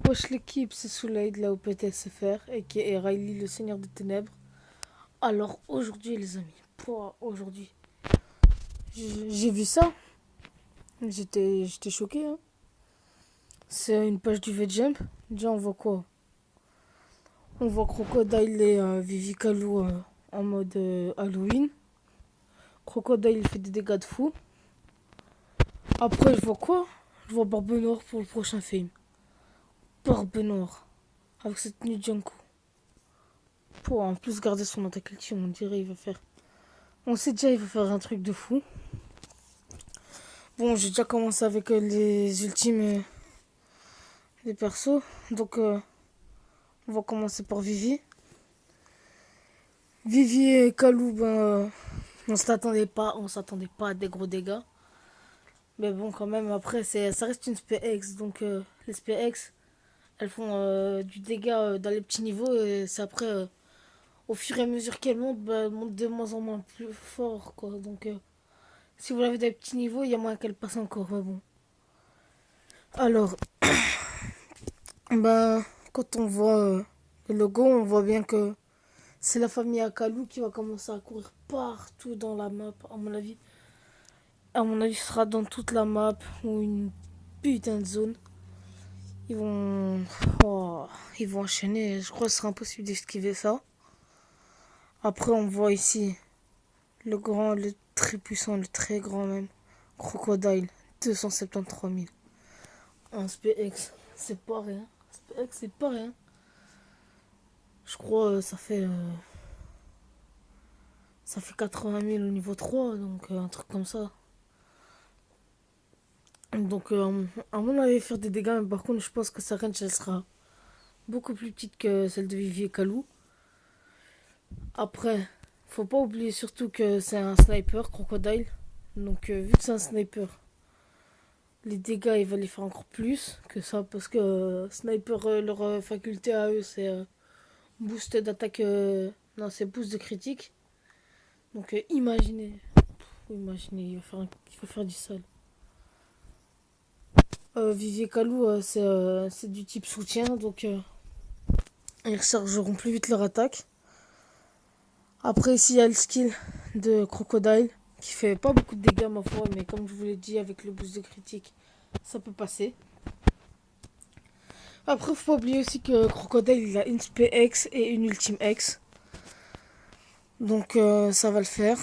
Wesh l'équipe, c'est Souley de la OPTSFR et qui est Riley le Seigneur des Ténèbres. Alors aujourd'hui les amis, pour aujourd'hui, j'ai vu ça, j'étais choqué. Hein. C'est une page du VJump. Déjà on voit quoi? On voit Crocodile et Vivi Kalou en mode Halloween. Crocodile il fait des dégâts de fou. Après je vois quoi? Je vois Barbe Noire pour le prochain film. Barbe Noire avec cette tenue de Junko. Pour en plus garder son attaque action, on dirait il va faire. On sait déjà il va faire un truc de fou. Bon, j'ai déjà commencé avec les ultimes des persos. Donc on va commencer par Vivi. Vivi et Kalou, on s'attendait pas à des gros dégâts. Mais bon, quand même, après, ça reste une SPX. Donc les SPX, elles font du dégât dans les petits niveaux. Et c'est après, au fur et à mesure qu'elles montent, elles montent de moins en moins plus fort. Quoi. Donc si vous l'avez dans les petits niveaux, il y a moyen qu'elle passe encore. Mais bon. Alors, ben, quand on voit le logo, on voit bien que c'est la famille Akalou qui va commencer à courir partout dans la map, à mon avis. À mon avis, ce sera dans toute la map ou une putain de zone. Ils vont, oh, ils vont enchaîner. Je crois que ce sera impossible d'esquiver ça. Après, on voit ici le grand, le très puissant, le très grand même. Crocodile, 273 000. Un SPX, c'est pas rien. SPX, c'est pas rien. Je crois ça fait 80 000 au niveau 3, donc un truc comme ça. Donc à mon avis, faire des dégâts, mais par contre, je pense que sa range, elle sera beaucoup plus petite que celle de Vivier Kalou. Après, faut pas oublier surtout que c'est un sniper, Crocodile. Donc vu que c'est un sniper, les dégâts, il va les faire encore plus que ça, parce que sniper, leur faculté à eux, c'est boost d'attaque, non, c'est boost de critique. Donc imaginez, il va faire du sale. Vivier Kalou, c'est du type soutien, donc ils rechargeront plus vite leur attaque. Après, ici, il y a le skill de Crocodile, qui fait pas beaucoup de dégâts, ma foi, mais comme je vous l'ai dit, avec le boost de critique, ça peut passer. Après, faut pas oublier aussi que Crocodile, il a une SPX et une Ultime X. Donc, ça va le faire.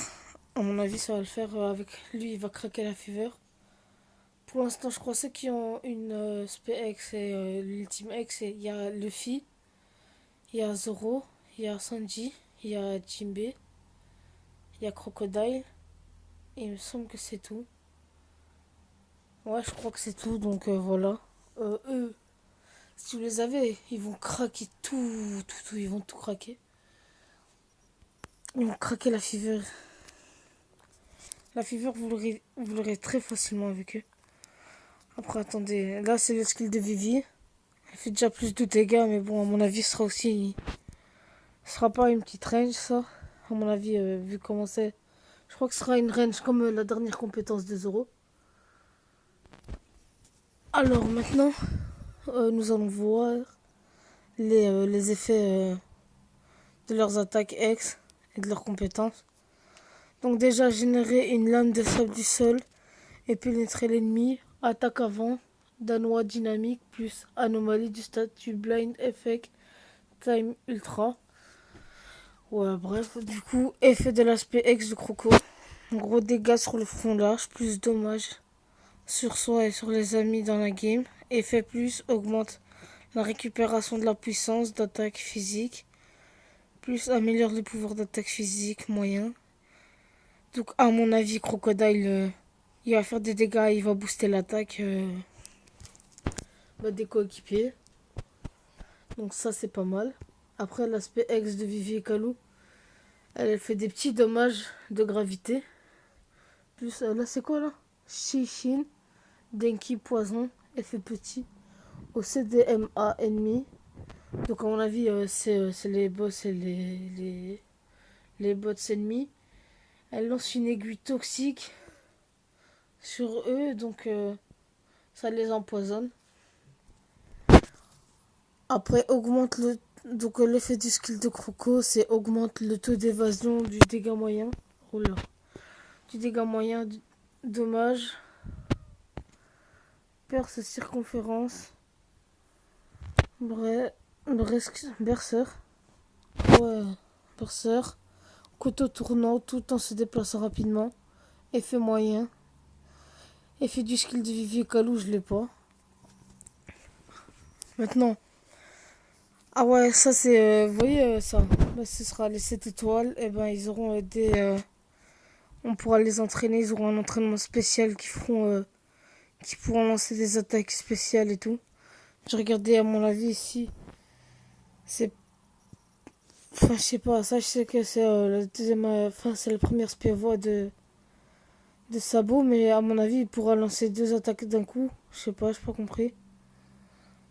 À mon avis, ça va le faire. Avec lui, il va craquer la fever. Pour l'instant, je crois ceux qui ont une SPX et l'Ultime X, il y a Luffy, il y a Zoro, il y a Sanji, il y a Jinbe, il y a Crocodile. Et il me semble que c'est tout. Ouais, je crois que c'est tout, donc voilà. Eux, si vous les avez, ils vont craquer tout, ils vont tout craquer. Ils vont craquer la fever. La fever, vous l'aurez très facilement avec eux. Après, attendez, là c'est le skill de Vivi. Elle fait déjà plus de dégâts, mais bon, à mon avis, ce sera aussi. Ce sera pas une petite range, ça. À mon avis, vu comment c'est. Je crois que ce sera une range comme la dernière compétence des Zoro. Alors maintenant, nous allons voir les effets de leurs attaques X et de leurs compétences. Donc déjà, générer une lame de sable du sol et pénétrer l'ennemi. Attaque avant, danois dynamique plus anomalie du statut blind effect time ultra. Ouais, bref, du coup, effet de l'aspect X du croco. Gros dégâts sur le front large, plus dommages sur soi et sur les amis dans la game. Effet plus augmente la récupération de la puissance d'attaque physique. Plus améliore le pouvoir d'attaque physique moyen. Donc à mon avis, Crocodile, il va faire des dégâts, il va booster l'attaque des coéquipiers. Donc ça c'est pas mal. Après l'aspect X de Vivi et Kalou, elle fait des petits dommages de gravité. Plus là c'est quoi là? Shishin, Denki poison, effet petit. Au CDMA ennemi. Donc à mon avis c'est les boss et les bots ennemis. Elle lance une aiguille toxique sur eux, donc ça les empoisonne. Après, augmente le... Donc l'effet du skill de Croco, c'est augmente le taux d'évasion du dégât moyen. Oh là. Du dégât moyen, dommage, perce circonférence, bref, berceur. Ouais, berceur. Couteau tournant tout en se déplaçant rapidement. Effet moyen. Effet du skill de Vivi et Kalou, je l'ai pas. Maintenant. Ah ouais, ça c'est... vous voyez ça, bah, ce sera les 7 étoiles. Et ben ils auront des... on pourra les entraîner, ils auront un entraînement spécial qui pourront lancer des attaques spéciales et tout. J'ai regardé à mon avis ici. C'est... Enfin je sais pas, ça je sais que c'est la deuxième... Enfin c'est la première spé-voix de Sabo, mais à mon avis il pourra lancer deux attaques d'un coup. Je sais pas, j'ai pas compris.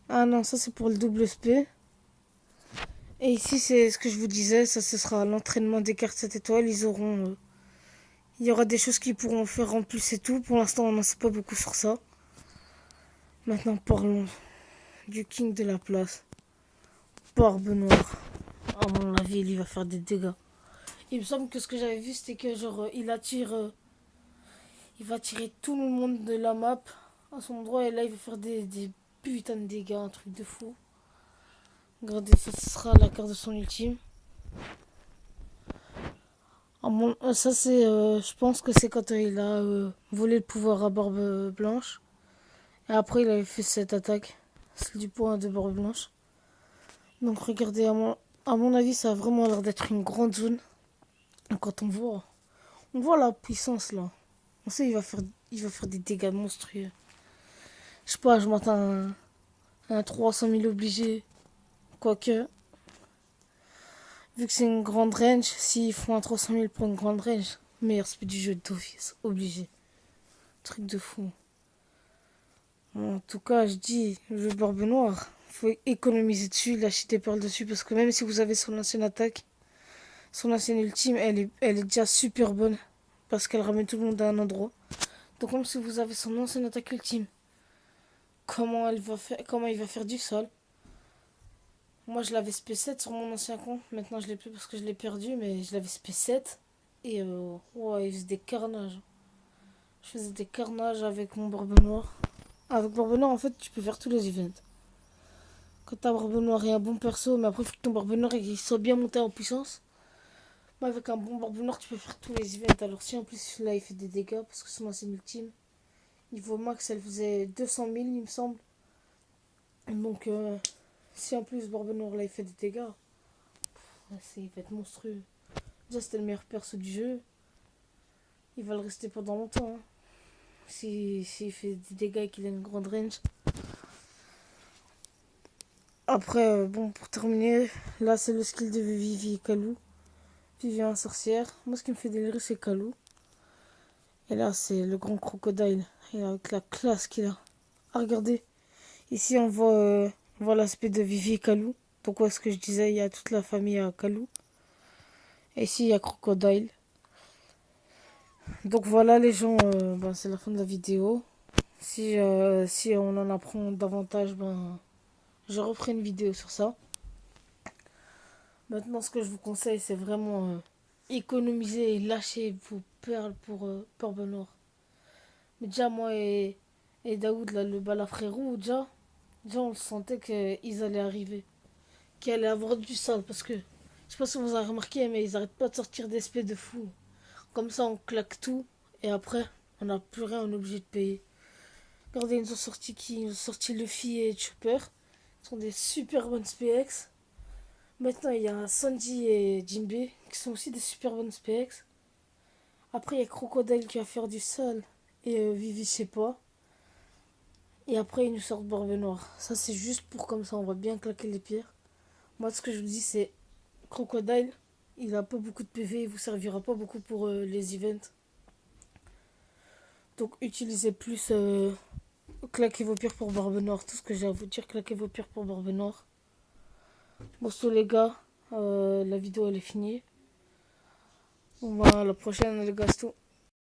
Ah non, ça c'est pour le double spé. Et ici, c'est ce que je vous disais, ça ce sera l'entraînement des cartes 7 étoiles. Ils auront. Il y aura des choses qu'ils pourront faire en plus et tout. Pour l'instant, on n'en sait pas beaucoup sur ça. Maintenant, parlons du king de la place. Barbe Noire. À mon avis, il va faire des dégâts. Il me semble que ce que j'avais vu, c'était que genre, il attire. Il va tirer tout le monde de la map à son endroit. Et là, il va faire des putains de dégâts, un truc de fou. Regardez, ça ce sera la carte de son ultime. Ça c'est, je pense que c'est quand il a volé le pouvoir à Barbe Blanche. Et après il avait fait cette attaque, celle du point de Barbe Blanche. Donc regardez, à mon avis ça a vraiment l'air d'être une grande zone. Et quand on voit la puissance là. On sait il va faire des dégâts monstrueux. Je sais pas, je m'attends à un 300 000 obligé. Quoique, vu que c'est une grande range, s'ils font un 300 000 pour une grande range, meilleur speed du jeu d'office, obligé. Truc de fou. En tout cas, je dis, le jeu Barbe Noire, faut économiser dessus, lâcher des perles dessus, parce que même si vous avez son ancienne attaque, son ancienne ultime, elle est déjà super bonne, parce qu'elle ramène tout le monde à un endroit. Donc même si vous avez son ancienne attaque ultime, comment il va faire du sol. Moi je l'avais SP7 sur mon ancien compte, maintenant je l'ai plus parce que je l'ai perdu, mais je l'avais SP7, et ouais, il faisait des carnages. Je faisais des carnages avec mon Barbe Noire. Avec Barbe Noire, en fait, tu peux faire tous les events. Quand t'as Barbe Noire et un bon perso, mais après, il faut que ton Barbe Noire il soit bien monté en puissance. Mais avec un bon Barbe Noire, tu peux faire tous les events. Alors, si en plus, là, il fait des dégâts, parce que son ancienne ultime, niveau max, elle faisait 200 000, il me semble. Donc, si en plus, Barbe Noire, là, il fait des dégâts, il va être monstrueux. Déjà, c'était le meilleur perso du jeu. Il va le rester pendant longtemps. Hein. S'il fait des dégâts et qu'il a une grande range. Après, bon, pour terminer, là c'est le skill de Vivi et Kalou. Vivi en sorcière. Moi, ce qui me fait délirer, c'est Kalou. Et là, c'est le grand crocodile. Et avec la classe qu'il a. Ah, regardez. Ici, on voit l'aspect de Vivi et Kalou. Pourquoi est-ce que je disais, il y a toute la famille à Kalou. Et ici, il y a Crocodile. Donc voilà, les gens, ben, c'est la fin de la vidéo. Si on en apprend davantage, ben, je referai une vidéo sur ça. Maintenant, ce que je vous conseille, c'est vraiment économiser et lâcher vos perles pour Barbe Noire. Mais déjà, moi et Daoud, là, le balafrérou, déjà, on sentait qu'ils allaient arriver. Qu'ils allaient avoir du sale. Parce que, je sais pas si vous avez remarqué, mais ils arrêtent pas de sortir des espèces de fous. Comme ça, on claque tout. Et après, on n'a plus rien, on est obligé de payer. Regardez, ils nous ont sorti qui? Ils nous ont sorti Luffy et Chopper. Ils sont des super bonnes SPX. Maintenant, il y a Sanji et Jinbei qui sont aussi des super bonnes SPX. Après, il y a Crocodile qui va faire du sol et Vivi, je sais pas. Et après, ils nous sortent Barbe Noire. Ça, c'est juste pour comme ça, on va bien claquer les pierres. Moi, ce que je vous dis, c'est Crocodile, il a pas beaucoup de PV, il vous servira pas beaucoup pour les events. Donc, utilisez plus claquez vos pierres pour Barbe Noire. Tout ce que j'ai à vous dire, claquez vos pierres pour Barbe Noire. Bon, so, les gars, la vidéo elle est finie. On va à la prochaine, les gars, c'est tout.